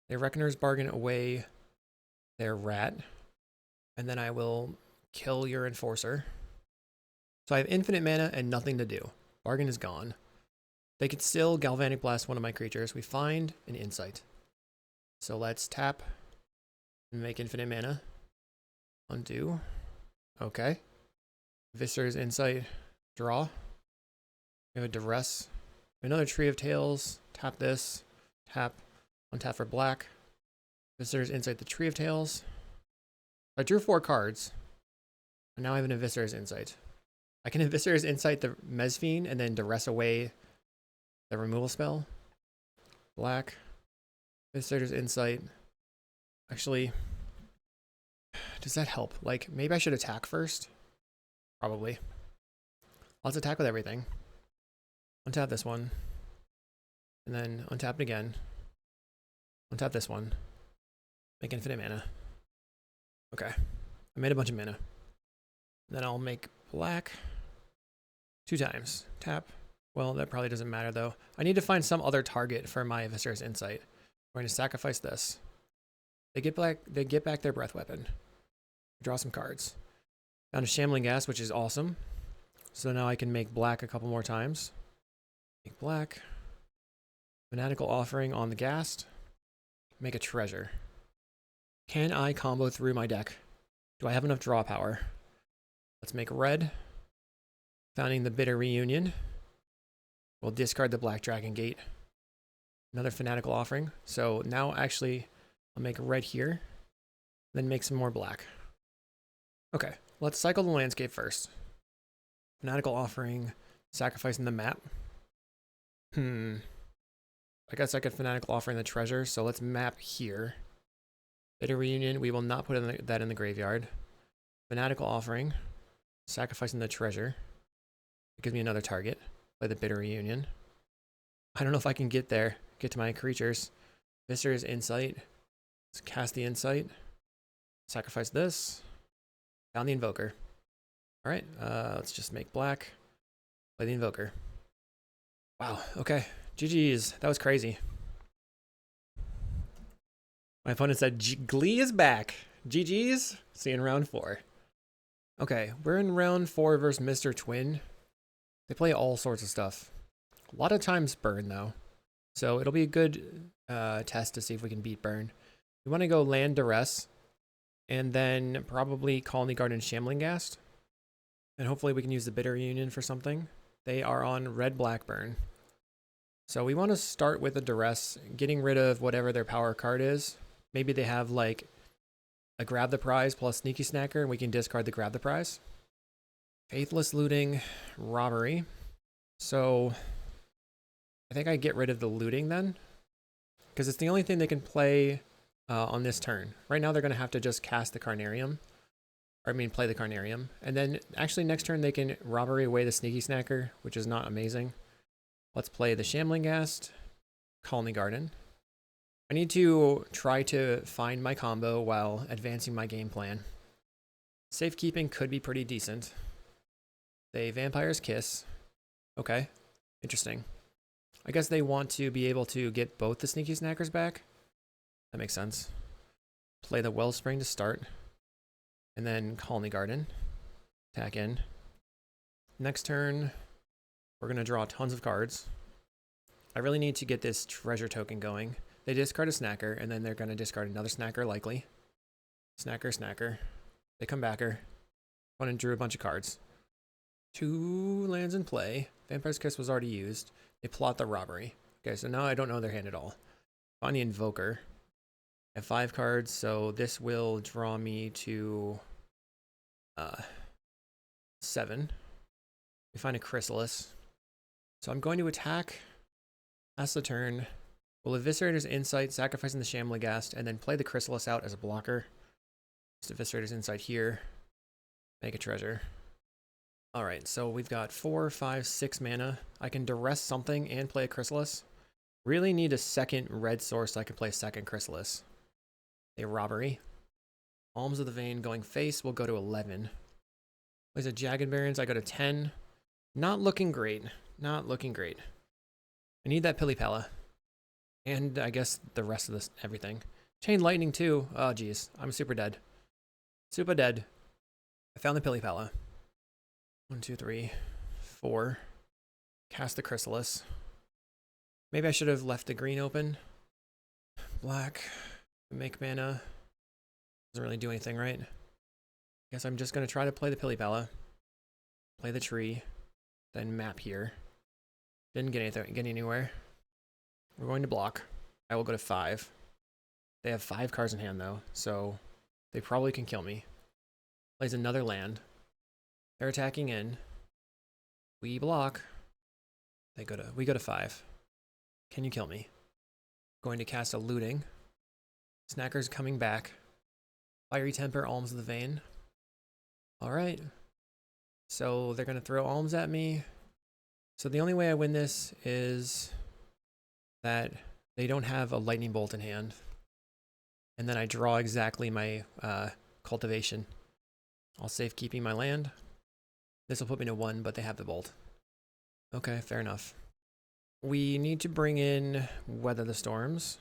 S1: They Reckoner's Bargain away their rat. And then I will kill your Enforcer. So I have infinite mana and nothing to do. Bargain is gone. They could still Galvanic Blast one of my creatures. We find an Insight. So let's tap and make infinite mana. Undo. Okay. Viscer's Insight. Draw. We have a Duress. Another Tree of Tails. Tap this. Tap. Untap for black. Viscer's Insight the Tree of Tails. I drew 4 cards. And now I have an Viscer's Insight. I can Viscer's Insight the Mesfiend and then Duress away the removal spell. Black. Viscer's Insight. Actually, does that help? Like, maybe I should attack first? Probably. Let's attack with everything. Untap this one. And then untap it again. Untap this one. Make infinite mana. Okay. I made a bunch of mana. Then I'll make black 2 times. Tap. Well, that probably doesn't matter though. I need to find some other target for my Viscer's Insight. I'm going to sacrifice this. They get back their Breath Weapon. Draw some cards. Found a Shambling Ghast, which is awesome. So now I can make black a couple more times. Make black. Fanatical Offering on the Ghast. Make a treasure. Can I combo through my deck? Do I have enough draw power? Let's make red. Founding the Bitter Reunion. We'll discard the Black Dragon Gate. Another Fanatical Offering. So now actually I'll make red here. Then make some more black. Okay, let's cycle the landscape first. Fanatical Offering. Sacrificing the map. I guess I could Fanatical Offering the treasure. So let's map here. Bitter Reunion. We will not put that in the graveyard. Fanatical Offering. Sacrificing the treasure. It gives me another target. Play the Bitter Reunion. I don't know if I can get there. Get to my creatures. Viscer's Insight. Let's cast the Insight. Sacrifice this. Found the Invoker. Alright, let's just make black. Play the Invoker. Wow, okay. GG's. That was crazy. My opponent said, Glee is back. GG's. See you in round 4. Okay, we're in round 4 versus Mr. Twin. They play all sorts of stuff. A lot of times burn, though. So it'll be a good test to see if we can beat burn. We want to go land Duress. And then probably Colony Garden Shambling Ghast. And hopefully we can use the Bitter Reunion for something. They are on red-black burn. So we want to start with a Duress, getting rid of whatever their power card is. Maybe they have like a Grab the Prize plus Sneaky Snacker, and we can discard the Grab the Prize. Faithless Looting, Robbery. So I think I get rid of the looting then, because it's the only thing they can play on this turn. Right now they're going to have to just cast the Carnarium. Or I mean play the Carnarium. And then actually next turn they can robbery away the Sneaky Snacker, which is not amazing. Let's play the Shambling Ghast, Colony Garden. I need to try to find my combo while advancing my game plan. Safekeeping could be pretty decent. They Vampire's Kiss. Okay, interesting. I guess they want to be able to get both the Sneaky Snackers back. That makes sense. Play the Wellspring to start. And then Colony Garden. Attack in. Next turn, we're going to draw tons of cards. I really need to get this treasure token going. They discard a Snacker, and then they're going to discard another Snacker, likely. Snacker. They come backer. Went and drew a bunch of cards. 2 lands in play. Vampire's Kiss was already used. They plot the robbery. Okay, so now I don't know their hand at all. Find the Invoker. I have 5 cards, so this will draw me to 7. We find a Chrysalis. So I'm going to attack. Pass the turn. We'll eviscerate his Insight, sacrificing the Shambling Ghast, and then play the Chrysalis out as a blocker. Just eviscerate his Insight here. Make a treasure. Alright, so we've got 4, 5, 6 mana. I can duress something and play a Chrysalis. Really need a second red source so I can play a second Chrysalis. A robbery. Alms of the Vein going face will go to 11. Plays a Jagged Barrens, I go to 10. Not looking great. Not looking great. I need that Pili-Pala. And I guess the rest of this, everything. Chain Lightning too. Oh geez, I'm super dead. Super dead. I found the Pili-Pala. 1, 2, 3, 4. Cast the Chrysalis. Maybe I should have left the green open. Black. Make mana. Doesn't really do anything, right? Guess I'm just going to try to play the Pili-Pala. Play the tree. Then map here. Didn't get anywhere. We're going to block. I will go to 5. They have 5 cards in hand though, so they probably can kill me. Plays another land. They're attacking in. We block. We go to 5. Can you kill me? Going to cast a Looting. Snacker's coming back. Fiery Temper, Alms of the Vein. Alright. So they're going to throw Alms at me. So the only way I win this is that they don't have a Lightning Bolt in hand. And then I draw exactly my cultivation. I'll save keeping my land. This will put me to 1, but they have the Bolt. Okay, fair enough. We need to bring in Weather the Storms.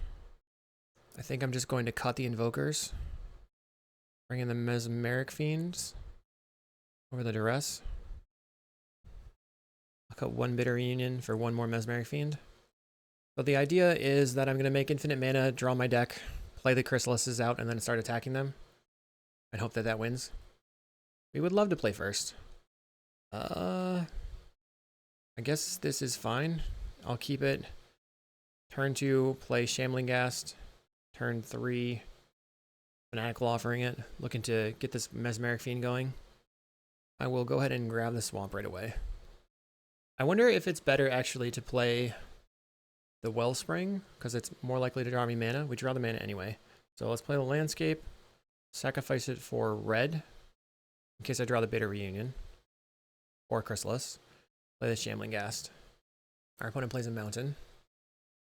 S1: I think I'm just going to cut the Invokers. Bring in the Mesmeric Fiends over the Duress. I'll cut 1 Bitter Reunion for 1 more Mesmeric Fiend. So the idea is that I'm going to make infinite mana, draw my deck, play the Chrysalises out, and then start attacking them. And hope that that wins. We would love to play first. I guess this is fine. I'll keep it. Turn 2, play Shambling Ghast. Turn 3, Fanatical Offering it. Looking to get this Mesmeric Fiend going. I will go ahead and grab the Swamp right away. I wonder if it's better actually to play the Wellspring, because it's more likely to draw me mana. We draw the mana anyway. So let's play the Landscape. Sacrifice it for red, in case I draw the Bitter Reunion. Or Chrysalis. Play the Shambling Ghast. Our opponent plays a Mountain.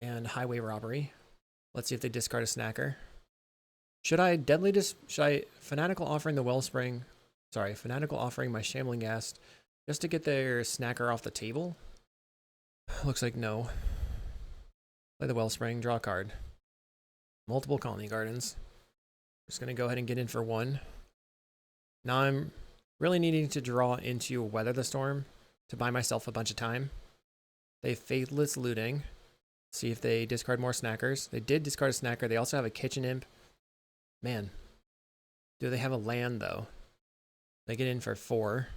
S1: And Highway Robbery. Let's see if they discard a Snacker. Should I Fanatical Offering the Wellspring? Sorry, Fanatical Offering my Shambling Ghast just to get their Snacker off the table? Looks like no. Play the Wellspring, draw a card. Multiple Colony Gardens. Just gonna go ahead and get in for 1. Now I'm really needing to draw into Weather the Storm to buy myself a bunch of time. They have Faithless Looting. See if they discard more Snackers. They did discard a Snacker. They also have a Kitchen Imp. Man. Do they have a land, though? They get in for 4.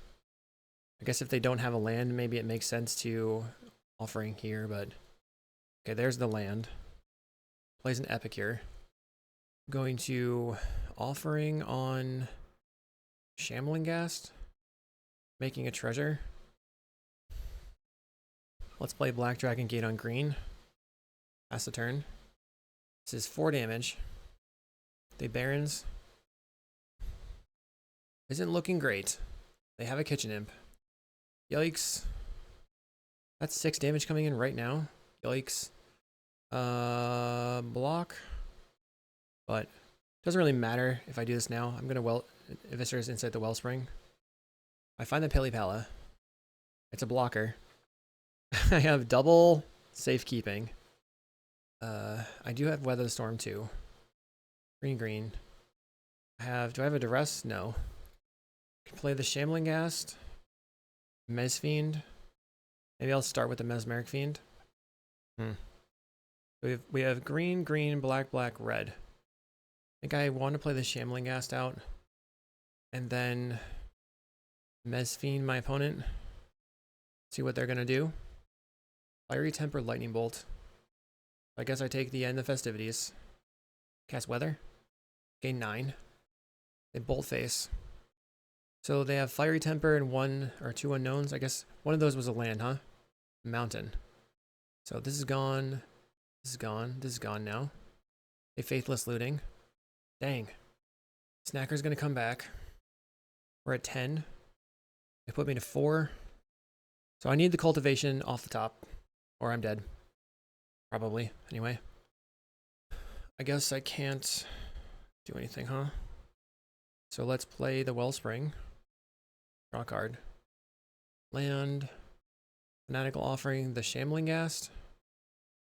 S1: I guess if they don't have a land, maybe it makes sense to offering here, but... Okay, there's the land. Plays an Epicure. Going to offering on Shambling Ghast. Making a treasure. Let's play Black Dragon Gate on green. Pass the turn. This is 4 damage. They Barons. Isn't looking great. They have a Kitchen Imp. Yikes. That's 6 damage coming in right now. Yikes. Block. But doesn't really matter if I do this now. I'm gonna Eviscerate inside the Wellspring. I find the Pili-Pala. It's a blocker. I have double safekeeping. I do have Weather the Storm too. Green. Do I have a Duress? No. Can play the Shambling Ghast. Mez Fiend. Maybe I'll start with the Mesmeric Fiend. We have green, black, red. I think I want to play the Shambling Ghast out. And then Mez Fiend my opponent. See what they're gonna do. Fiery Temper, Lightning Bolt. I guess I take the end of festivities. Cast Weather. Gain 9. They Bolt Face. So they have Fiery Temper and 1 or 2 unknowns. I guess one of those was a land, huh? Mountain. So this is gone. This is gone. This is gone now. A Faithless Looting. Dang. Snacker's gonna come back. We're at 10. They put me to 4. So I need the cultivation off the top. Or I'm dead. Probably, anyway. I guess I can't do anything, huh? So let's play the Wellspring. Draw a card. Land. Fanatical Offering, the Shambling Ghast.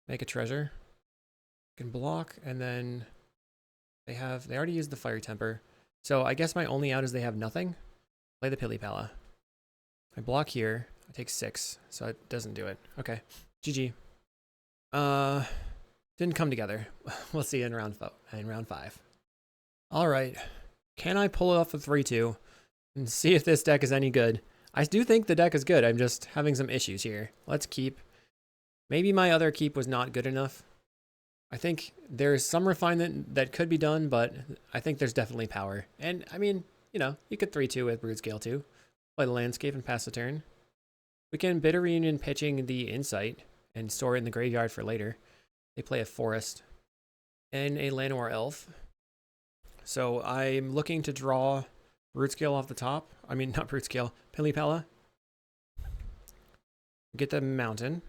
S1: Make a treasure. Can block, and then they already used the Fiery Temper. So I guess my only out is they have nothing. Play the Pili-Pala. I block here. I take 6, so it doesn't do it. Okay. GG. Didn't come together. We'll see in round 5. All right. Can I pull off a 3-2 and see if this deck is any good? I do think the deck is good. I'm just having some issues here. Let's keep. Maybe my other keep was not good enough. I think there's some refinement that could be done, but I think there's definitely power. And I mean, you know, you could 3-2 with Broodscale too. Play the Landscape and pass the turn. We can Bitter Reunion pitching the Insight and store it in the graveyard for later. They play a Forest and a Llanowar Elf. So I'm looking to draw Broodscale off the top. I mean, not Broodscale, Pili-Pala. Get the Mountain.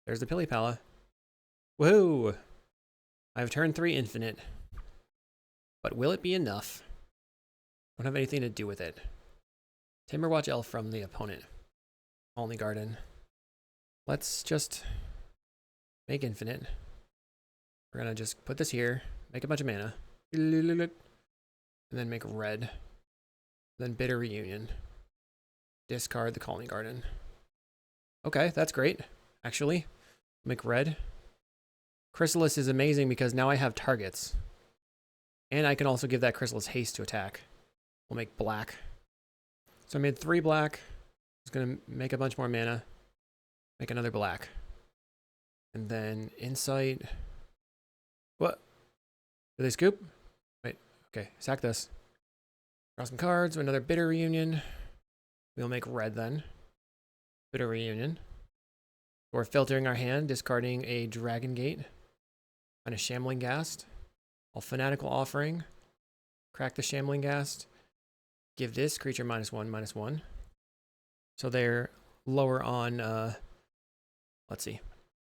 S1: There's the Pili-Pala. Woohoo! I have turn 3 Infinite. But will it be enough? Don't have anything to do with it. Timberwatch Elf from the opponent. Only Garden. Let's just make Infinite. We're gonna just put this here, make a bunch of mana, and then make red. Then Bitter Reunion. Discard the Calling Garden. Okay, that's great. Actually, make red. Chrysalis is amazing because now I have targets. And I can also give that Chrysalis haste to attack. We'll make black. So I made 3 black. Just gonna make a bunch more mana. Make another black. And then Insight. What? Do they scoop? Wait, okay, sack this. Draw some cards, another Bitter Reunion. We'll make red then. Bitter Reunion. We're filtering our hand, discarding a Dragon Gate and a Shambling Ghast. I'll Fanatical Offering. Crack the Shambling Ghast. Give this creature -1/-1. So they're lower on, let's see.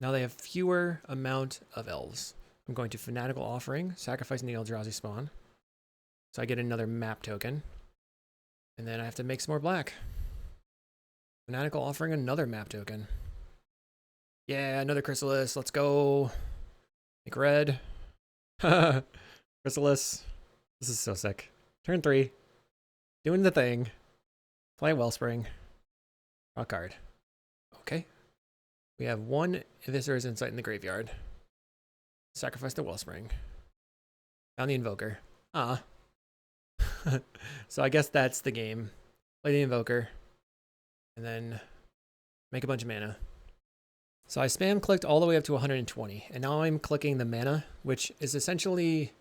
S1: Now they have fewer amount of elves. I'm going to Fanatical Offering, sacrificing the Eldrazi spawn. So I get another map token. And then I have to make some more black. Fanatical Offering, another map token. Yeah, another Chrysalis. Let's go. Make red. Chrysalis. This is so sick. Turn 3. Doing the thing. Play Wellspring. Draw a card. Okay. We have 1 Eviscerate Insight in the graveyard. Sacrifice the Wellspring. Found the Invoker. So I guess that's the game. Play the Invoker. And then make a bunch of mana. So I spam clicked all the way up to 120. And now I'm clicking the mana, which is essentially...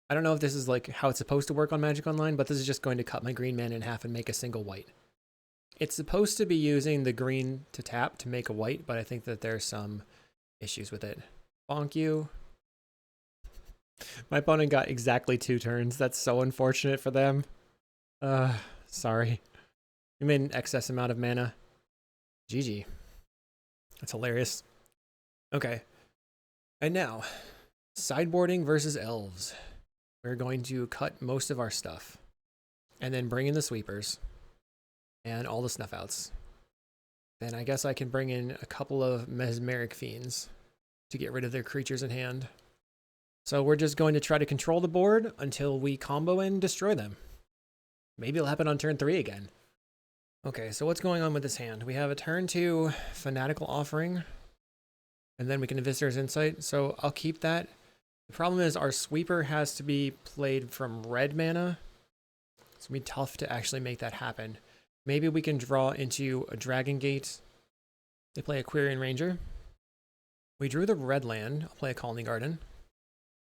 S1: I don't know if this is like how it's supposed to work on Magic Online, but this is just going to cut my green mana in half and make a single white. It's supposed to be using the green to tap to make a white, but I think that there's some issues with it. Bonk you. My opponent got exactly 2 turns. That's so unfortunate for them. Sorry. You made an excess amount of mana. GG. That's hilarious. Okay. And now, sideboarding versus elves. We're going to cut most of our stuff. And then bring in the sweepers. And all the snuff outs. Then I guess I can bring in a couple of mesmeric fiends to get rid of their creatures in hand. So we're just going to try to control the board until we combo and destroy them. Maybe it'll happen on turn 3 again. Okay, so what's going on with this hand? We have a turn 2 Fanatical Offering, and then we can Viscer's Insight, so I'll keep that. The problem is our sweeper has to be played from red mana. It's going to be tough to actually make that happen. Maybe we can draw into a Dragon Gate. They play a Quirion Ranger. We drew the red land. I'll play a Colony Garden.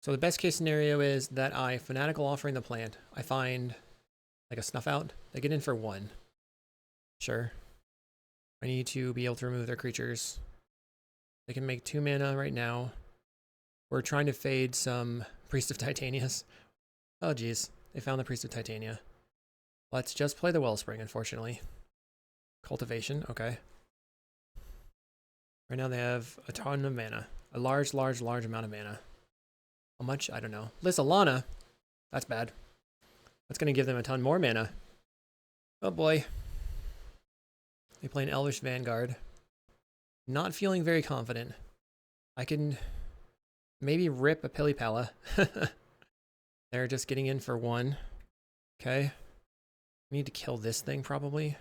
S1: So the best case scenario is that I Fanatical Offering the plant. I find like a Snuff Out. They get in for 1. Sure. I need to be able to remove their creatures. They can make 2 mana right now. We're trying to fade some Priest of Titanias. Oh geez, they found the Priest of Titania. Let's just play the Wellspring, unfortunately. Cultivation, okay. Right now they have a ton of mana. A large amount of mana. How much? I don't know. Lissalana? That's bad. That's going to give them a ton more mana. Oh boy. They play an Elvish Vanguard. Not feeling very confident. I can maybe rip a Pili-Pala. They're just getting in for 1. Okay. We need to kill this thing probably.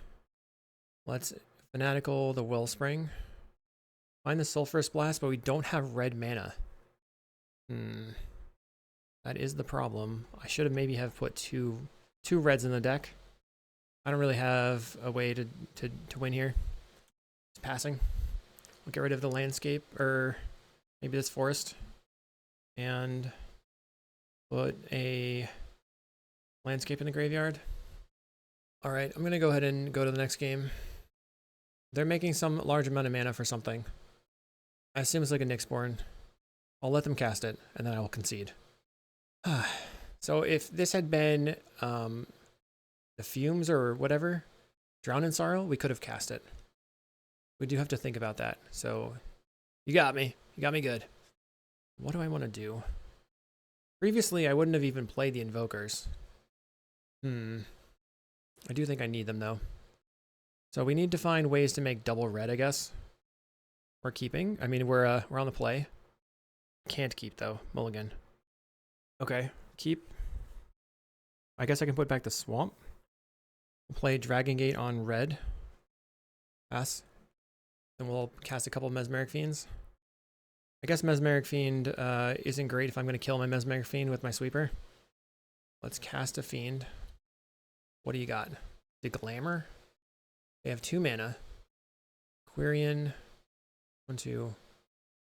S1: Let's Fanatical the Wellspring. Find the Sulphurous Blast, but we don't have red mana. That is the problem. I should have maybe have put two reds in the deck. I don't really have a way to win here. It's passing. We'll get rid of the landscape, or maybe this forest. And put a landscape in the graveyard. Alright, I'm going to go ahead and go to the next game. They're making some large amount of mana for something. I assume it's like a Nyxborn. I'll let them cast it, and then I will concede. So if this had been the Fumes or whatever, Drown in Sorrow, we could have cast it. We do have to think about that. So you got me. You got me good. What do I want to do? Previously, I wouldn't have even played the Invokers. I do think I need them, though. So we need to find ways to make double red, I guess. We're keeping. I mean, we're on the play. Can't keep, though. Mulligan. Okay, keep. I guess I can put back the Swamp. We'll play Dragon Gate on red. Pass. Then we'll cast a couple of Mesmeric Fiends. I guess Mesmeric Fiend isn't great if I'm going to kill my Mesmeric Fiend with my sweeper. Let's cast a Fiend. What do you got? The Glamour? They have 2 mana. Quirion. 1, 2.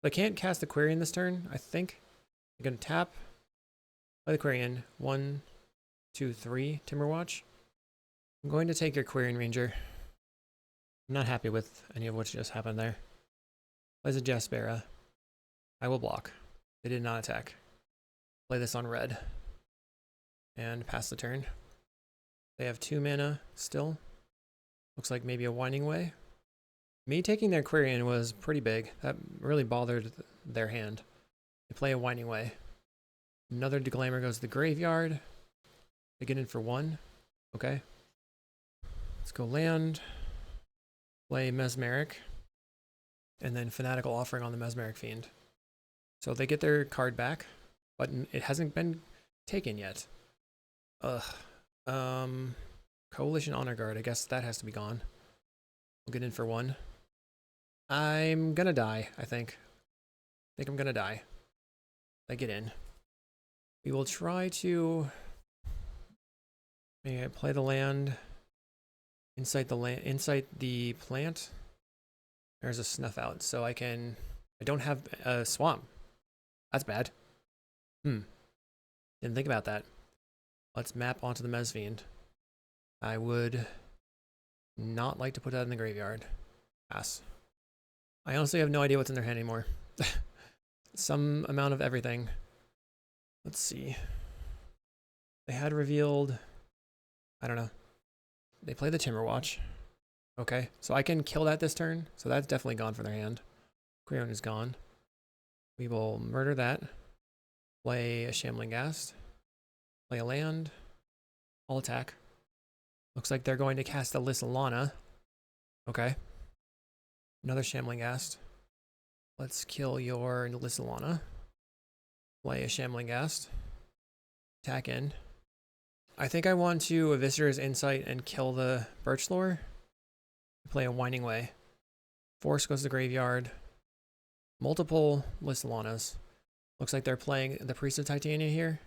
S1: I can't cast the Quirion this turn, I think. I'm going to tap. Play the Quirion. 1, 2, 3. Timberwatch. I'm going to take your Quirion Ranger. I'm not happy with any of what just happened there. Plays a Jaspera. I will block. They did not attack. Play this on red. And pass the turn. They have 2 mana still. Looks like maybe a Winding Way. Me taking their Quirion was pretty big. That really bothered their hand. They play a Winding Way. Another Glamour goes to the graveyard. They get in for 1. Okay. Let's go land. Play Mesmeric. And then Fanatical Offering on the Mesmeric Fiend. So they get their card back, but it hasn't been taken yet. Coalition Honor Guard. I guess that has to be gone. We'll get in for 1. I'm gonna die, I think. I think I'm gonna die. I get in. We will try to maybe play the land. Inside the plant. There's a Snuff Out, so I don't have a Swamp. That's bad. Didn't think about that. Let's map onto the Mez Fiend. I would not like to put that in the graveyard. Pass. I honestly have no idea what's in their hand anymore. Some amount of everything. Let's see. They had revealed, I don't know. They play the Timberwatch. Okay, so I can kill that this turn. So that's definitely gone from their hand. Quirion is gone. We will murder that. Play a Shambling Ghast. Play a land. I'll attack. Looks like they're going to cast a Lyssalana. Okay. Another Shambling Ghast. Let's kill your Lyssalana. Play a Shambling Ghast. Attack in. I think I want to Eviscer's Insight and kill the Birchlore. Play a Winding Way. Force goes to the graveyard. Multiple Lyssalanas. Looks like they're playing the Priest of Titania here.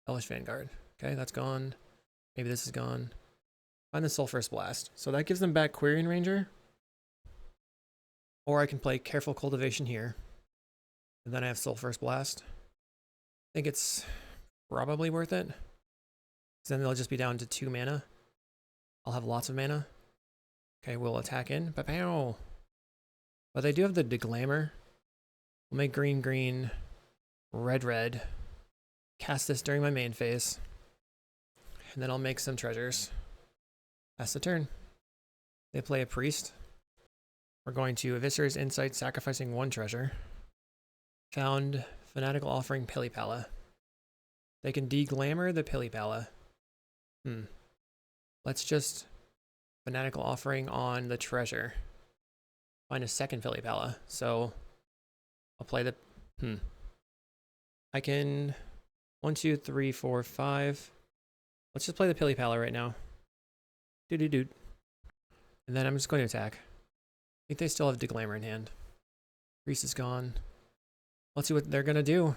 S1: Elvish Vanguard. Okay, that's gone. Maybe this is gone. Find the Sulphurous Blast. So that gives them back Quirion Ranger. Or I can play Careful Cultivation here. And then I have Sulphurous Blast. I think it's probably worth it. Then they'll just be down to 2 mana. I'll have lots of mana. Okay, we'll attack in. Ba-pow! But they do have the Deglamour. We'll make green, green, red, red. Cast this during my main phase. And then I'll make some treasures. Pass the turn. They play a priest. We're going to Eviscer's Insight, sacrificing 1 treasure. Found Fanatical Offering Pili-Pala. They can deglamour the Pili-Pala. Let's just Fanatical Offering on the treasure. Find a second Pili-Pala. So I'll play the... I can... 1, 2, 3, 4, 5. Let's just play the Pili-Pala right now. Doo-doo-doo. And then I'm just going to attack. I think they still have Deglamour in hand. Priest is gone. Let's see what they're going to do.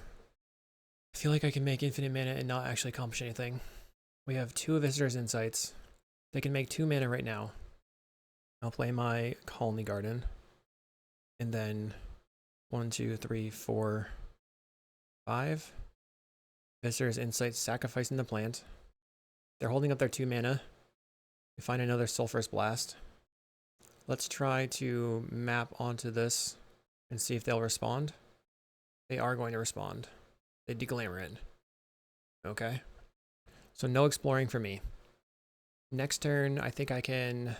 S1: I feel like I can make infinite mana and not actually accomplish anything. We have 2 Visitor's Insights. They can make 2 mana right now. I'll play my Colony Garden. And then 1, 2, 3, 4, 5. Visitor's Insight, sacrificing the plant. They're holding up their 2 mana. We find another Sulphurous Blast. Let's try to map onto this and see if they'll respond. They are going to respond. They Deglamour it. Okay. So no exploring for me. Next turn, I think I can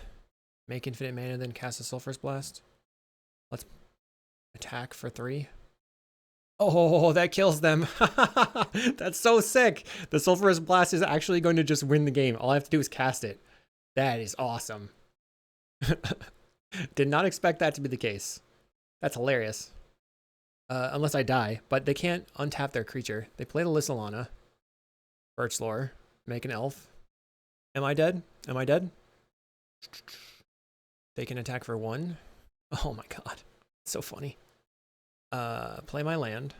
S1: make infinite mana and then cast a Sulphurous Blast. Let's attack for 3. Oh, that kills them. That's so sick. The Sulphurous Blast is actually going to just win the game. All I have to do is cast it. That is awesome. Did not expect that to be the case. That's hilarious. Unless I die, but they can't untap their creature. They play the Lyssalana. Birchlore. Make an elf. Am I dead? Am I dead? They can attack for 1. Oh my god. It's so funny. Play my land.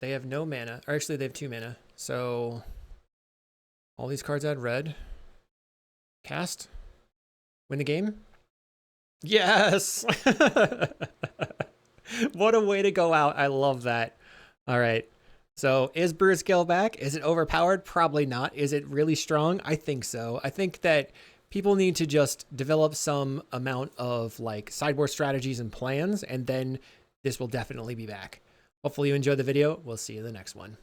S1: They have no mana. Or actually, they have 2 mana. So, all these cards add red. Cast. Win the game. Yes! What a way to go out. I love that. All right. So is Broodscale back? Is it overpowered? Probably not. Is it really strong? I think so. I think that people need to just develop some amount of like sideboard strategies and plans, and then this will definitely be back. Hopefully you enjoyed the video. We'll see you in the next one.